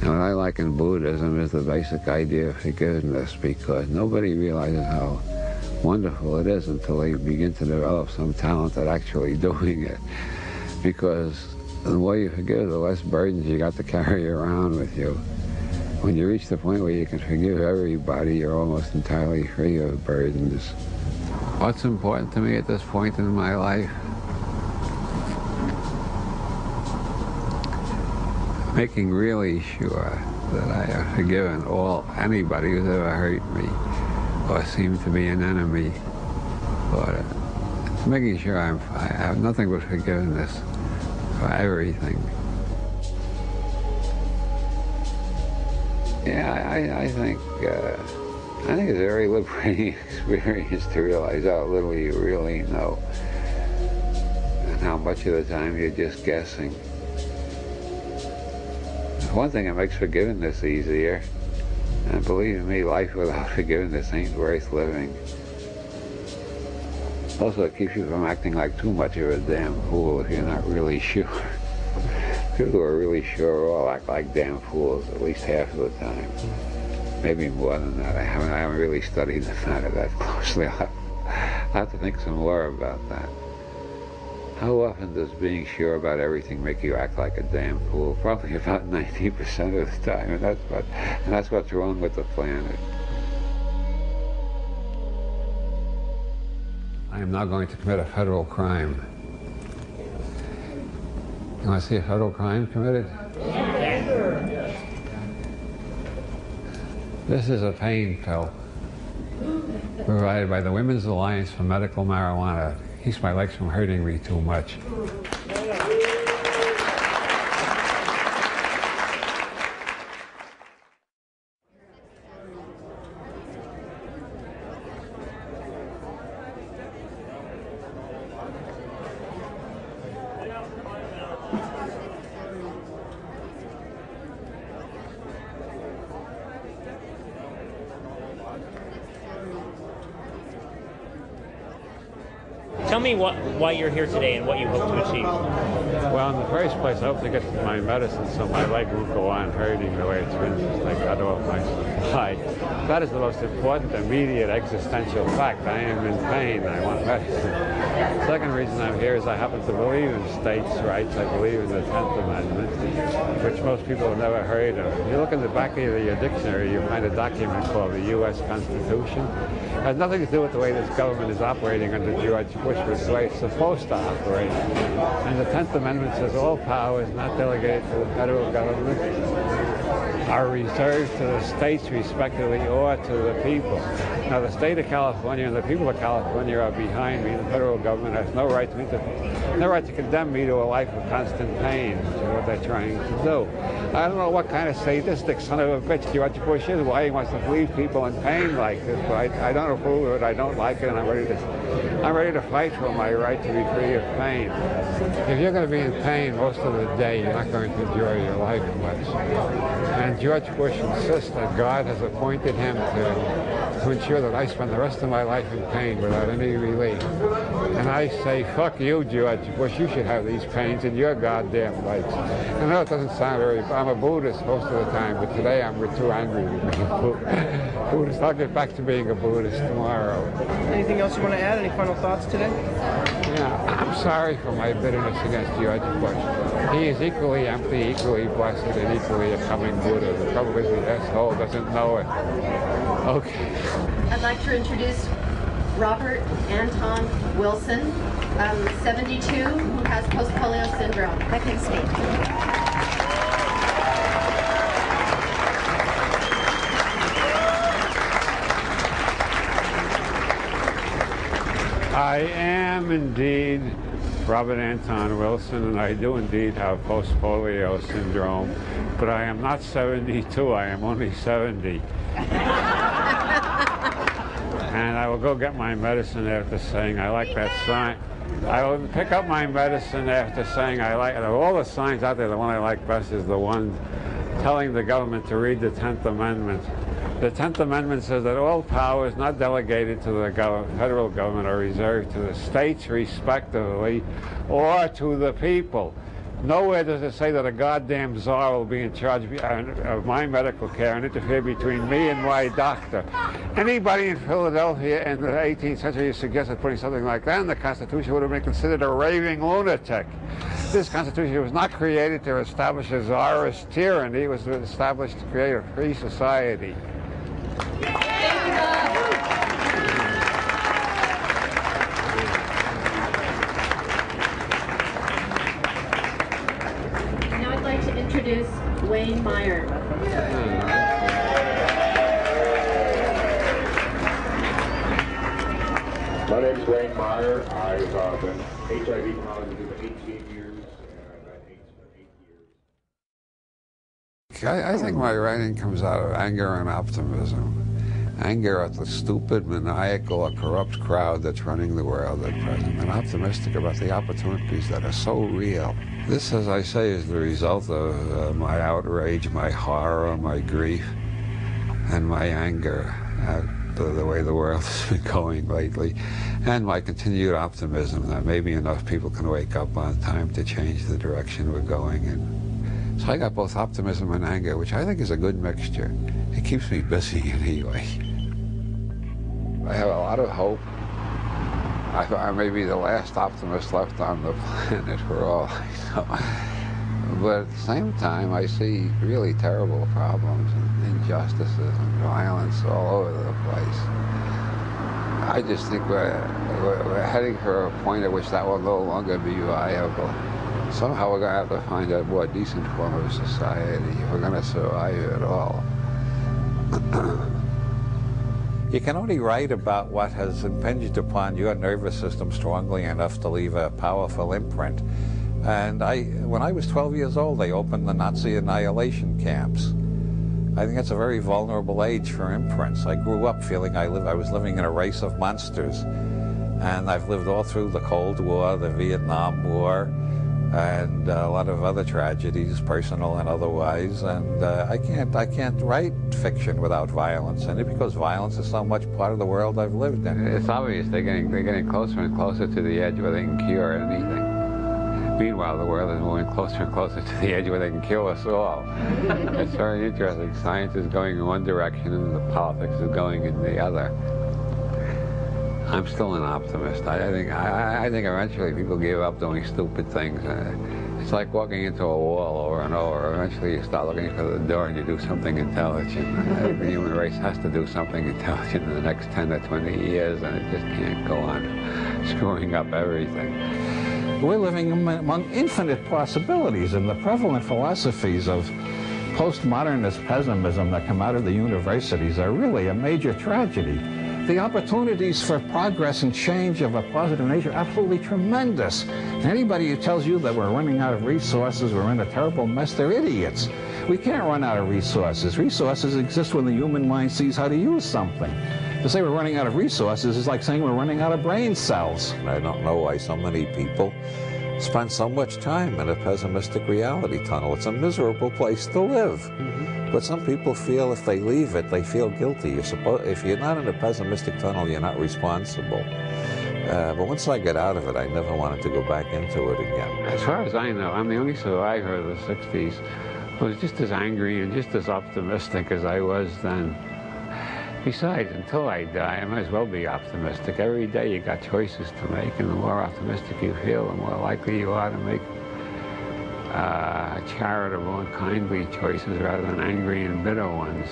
And what I like in Buddhism is the basic idea of forgiveness, because nobody realizes how wonderful it is until they begin to develop some talent at actually doing it. Because the more you forgive, the less burdens you got to carry around with you. When you reach the point where you can forgive everybody, you're almost entirely free of burdens. What's important to me at this point in my life? Making really sure that I have forgiven anybody who's ever hurt me or seemed to be an enemy. Or making sure I have nothing but forgiveness for everything. Yeah, I think it's a very liberating experience to realize how little you really know and how much of the time you're just guessing. One thing that makes forgiveness easier, and believe me, life without forgiveness ain't worth living. Also, it keeps you from acting like too much of a damn fool if you're not really sure. People who are really sure all act like damn fools at least half of the time. Maybe more than that. I haven't really studied the matter that closely. I'll have to think some more about that. How often does being sure about everything make you act like a damn fool? Probably about 90% of the time, and that's what's wrong with the planet. I am now going to commit a federal crime. You want to see a federal crime committed? Yes. This is a pain pill provided by the Women's Alliance for Medical Marijuana. Keeps my legs from hurting me too much. Tell me why you're here today and what you hope to achieve. Well, in the first place, I hope to get my medicine so my leg won't go on hurting the way it's been since I got off my supply. That is the most important, immediate, existential fact. I am in pain. I want medicine. The second reason I'm here is I happen to believe in states' rights. I believe in the 10th Amendment, which most people have never heard of. If you look in the back of your dictionary, you find a document called the U.S. Constitution. It has nothing to do with the way this government is operating under George Bush, but the way it's supposed to operate. And the 10th Amendment says all powers not delegated to the federal government are reserved to the states respectively or to the people. Now the state of California and the people of California are behind me. The federal government has no right to condemn me to a life of constant pain, which is what they're trying to do. I don't know what kind of sadistic son of a bitch George Bush is, why he wants to leave people in pain like this, but I don't approve of it, I don't like it, and I'm ready to fight for my right to be free of pain. If you're going to be in pain most of the day, you're not going to enjoy your life much. And George Bush insists that God has appointed him to ensure that I spend the rest of my life in pain without any relief. And I say, fuck you, George Bush, you should have these pains in your goddamn life. I know it doesn't sound very, I'm a Buddhist most of the time, but today I'm too angry to be a Buddhist. I'll get back to being a Buddhist tomorrow. Anything else you want to add? Any final thoughts today? Yeah, I'm sorry for my bitterness against George Bush. He is equally empty, equally blessed, and equally a coming Buddha. The trouble is the asshole doesn't know it. Okay. I'd like to introduce Robert Anton Wilson, 72, who has post-polio syndrome. That takes me. I am indeed Robert Anton Wilson, and I do indeed have post-polio syndrome, but I am not 72, I am only 70. And I will go get my medicine after saying I like that sign. I will pick up my medicine after saying I like it. Of all the signs out there, the one I like best is the one telling the government to read the 10th Amendment. The 10th Amendment says that all powers not delegated to the federal government are reserved to the states respectively or to the people. Nowhere does it say that a goddamn czar will be in charge of my medical care and interfere between me and my doctor. Anybody in Philadelphia in the 18th century who suggested putting something like that in the Constitution would have been considered a raving lunatic. This Constitution was not created to establish a czarist tyranny. It was established to create a free society. Now I'd like to introduce Wayne Meyer. My name's Wayne Meyer. I've been HIV positive for 18 years, and I've had AIDS for 8 years. I think my writing comes out of anger and optimism. Anger at the stupid, maniacal, or corrupt crowd that's running the world at present, and optimistic about the opportunities that are so real. This, as I say, is the result of my outrage, my horror, my grief, and my anger at the way the world has been going lately, and my continued optimism that maybe enough people can wake up on time to change the direction we're going in. So I got both optimism and anger, which I think is a good mixture. It keeps me busy anyway. I have a lot of hope. I may be the last optimist left on the planet for all I know. But at the same time, I see really terrible problems and injustices and violence all over the place. I just think we're heading for a point at which that will no longer be viable. Somehow we're going to have to find a more decent form of society if we're going to survive at all. You can only write about what has impinged upon your nervous system strongly enough to leave a powerful imprint. And when I was 12 years old, they opened the Nazi annihilation camps. I think that's a very vulnerable age for imprints. I grew up feeling I was living in a race of monsters. And I've lived all through the Cold War, the Vietnam War, and a lot of other tragedies, personal and otherwise. And I can't write fiction without violence in it, because violence is so much part of the world I've lived in. It's obvious they're getting closer and closer to the edge where they can cure anything. Meanwhile, the world is moving closer and closer to the edge where they can kill us all. It's very interesting. Science is going in one direction and the politics is going in the other. I'm still an optimist. I think eventually people give up doing stupid things. It's like walking into a wall over and over. Eventually you start looking for the door and you do something intelligent. The human race has to do something intelligent in the next 10 to 20 years, and it just can't go on screwing up everything. We're living among infinite possibilities, and the prevalent philosophies of postmodernist pessimism that come out of the universities are really a major tragedy. The opportunities for progress and change of a positive nature are absolutely tremendous. Anybody who tells you that we're running out of resources, we're in a terrible mess, they're idiots. We can't run out of resources. Resources exist when the human mind sees how to use something. To say we're running out of resources is like saying we're running out of brain cells. I don't know why so many people spend so much time in a pessimistic reality tunnel. It's a miserable place to live. But some people feel if they leave it, they feel guilty. If you're not in a pessimistic tunnel, you're not responsible. But once I get out of it, I never wanted to go back into it again. As far as I know, I'm the only survivor of the 60s who was just as angry and just as optimistic as I was then. Besides, until I die, I might as well be optimistic. Every day you got choices to make, and the more optimistic you feel, the more likely you are to make charitable and kindly choices rather than angry and bitter ones.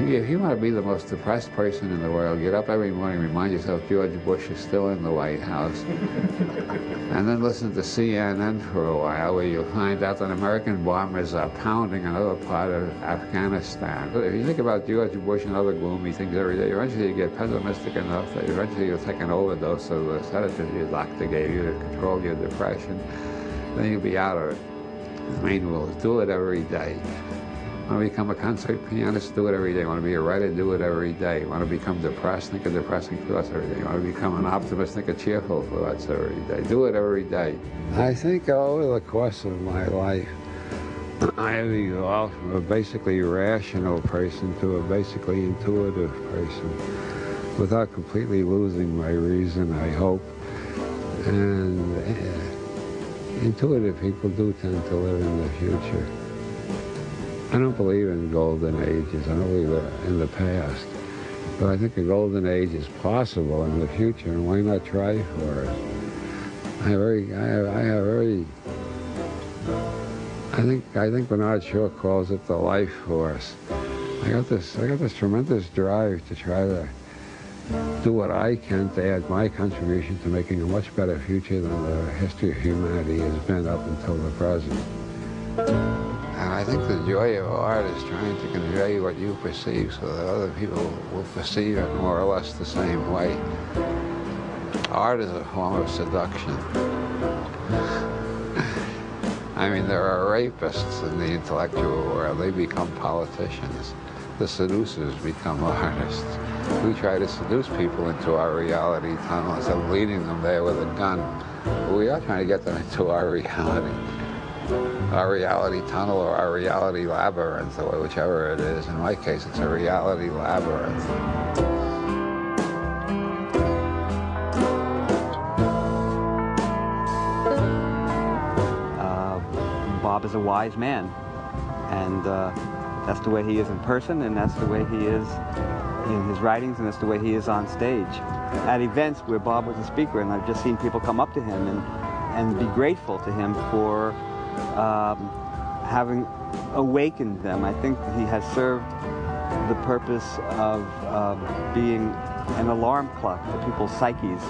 If you want to be the most depressed person in the world, get up every morning, remind yourself George Bush is still in the White House, and then listen to CNN for a while, where you'll find out that American bombers are pounding another part of Afghanistan. If you think about George Bush and other gloomy things every day, eventually you get pessimistic enough that eventually you'll take an overdose of the sedatives your doctor gave you to control your depression. Then you'll be out of it. The main rule is do it every day. Want to become a concert pianist? Do it every day. Want to be a writer? Do it every day. Want to become depressed? Think of depressing thoughts every day. Want to become an optimist? Think of cheerful thoughts every day. Do it every day. I think over the course of my life, I have evolved from a basically rational person to a basically intuitive person, without completely losing my reason, I hope. And intuitive people do tend to live in the future. I don't believe in golden ages. I don't believe in the past. But I think a golden age is possible in the future, and why not try for it? I think Bernard Shaw calls it the life force. I got this tremendous drive to try to do what I can to add my contribution to making a much better future than the history of humanity has been up until the present. And I think the joy of art is trying to convey what you perceive so that other people will perceive it more or less the same way. Art is a form of seduction. I mean, there are rapists in the intellectual world. They become politicians. The seducers become artists. We try to seduce people into our reality tunnel instead of leading them there with a gun. But we are trying to get them into our reality tunnel or our reality labyrinth, or whichever it is. In my case, it's a reality labyrinth. Bob is a wise man, and that's the way he is in person, and that's the way he is in his writings, and that's the way he is on stage. At events where Bob was a speaker, and I've just seen people come up to him and be grateful to him for having awakened them. I think he has served the purpose of being an alarm clock for people's psyches,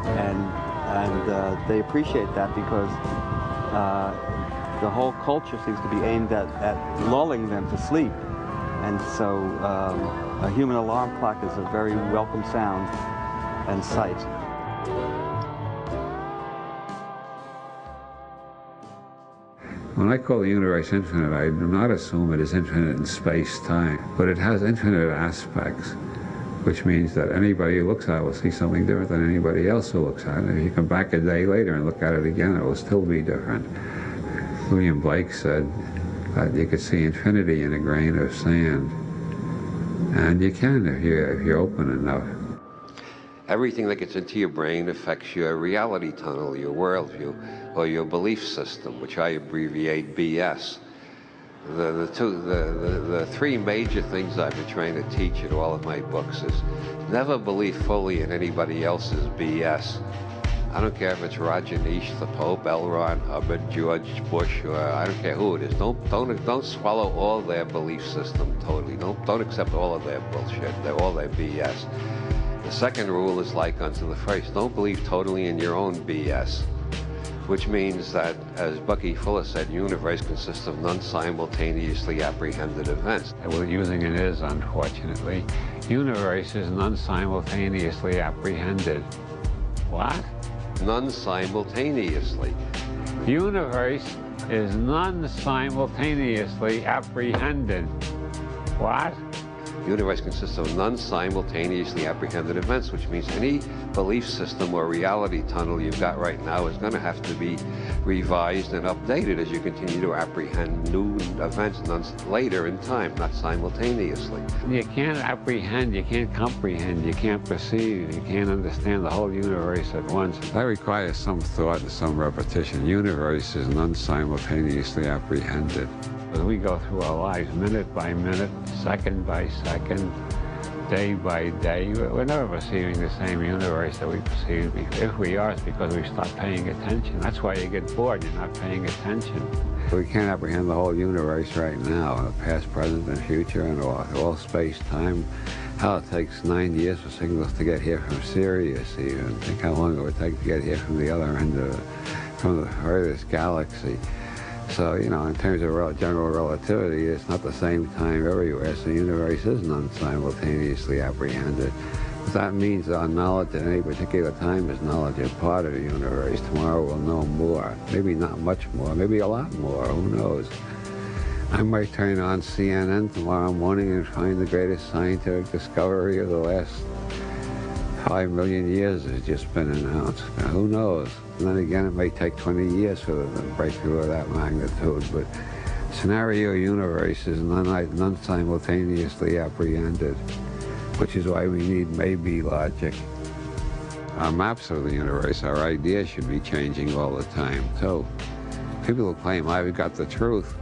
and they appreciate that because the whole culture seems to be aimed at lulling them to sleep. And so a human alarm clock is a very welcome sound and sight. When I call the universe infinite, I do not assume it is infinite in space-time, but it has infinite aspects, which means that anybody who looks at it will see something different than anybody else who looks at it. If you come back a day later and look at it again, it will still be different. William Blake said that you could see infinity in a grain of sand, and you can if you're open enough. Everything that gets into your brain affects your reality tunnel, your worldview, or your belief system, which I abbreviate BS. The three major things I've been trying to teach in all of my books is never believe fully in anybody else's BS. I don't care if it's Roger Nish, the Pope, L. Ron Hubbard, George Bush, or I don't care who it is. Don't swallow all their belief system totally. Don't accept all of their bullshit. All their BS. The second rule is like unto the first. Don't believe totally in your own BS, which means that, as Bucky Fuller said, the universe consists of non-simultaneously apprehended events. We're using an is, unfortunately. Universe is non-simultaneously apprehended. What? Non-simultaneously. Universe is non-simultaneously apprehended. What? The universe consists of non-simultaneously apprehended events, which means any belief system or reality tunnel you've got right now is going to have to be revised and updated as you continue to apprehend new events later in time, not simultaneously. You can't apprehend, you can't comprehend, you can't perceive, you can't understand the whole universe at once. That requires some thought and some repetition. Universe is non-simultaneously apprehended. As we go through our lives, minute by minute, second by second, day by day, we're never perceiving the same universe that we perceived before. If we are, it's because we stopped paying attention. That's why you get bored, you're not paying attention. We can't apprehend the whole universe right now, the past, present, and future, and all space-time. Hell, it takes 9 years for signals to get here from Sirius even. Think how long it would take to get here from the other end from the furthest galaxy. So, you know, in terms of general relativity, it's not the same time everywhere, so the universe is non-simultaneously apprehended. But that means our knowledge at any particular time is knowledge of part of the universe. Tomorrow we'll know more, maybe not much more, maybe a lot more, who knows. I might turn on CNN tomorrow morning and find the greatest scientific discovery of the last 5 million years has just been announced. Now, who knows? And then again, it may take 20 years for the breakthrough of that magnitude, but scenario universe is non-simultaneously apprehended, which is why we need maybe logic. our maps of the universe, our ideas should be changing all the time, too. People who claim, I've got the truth,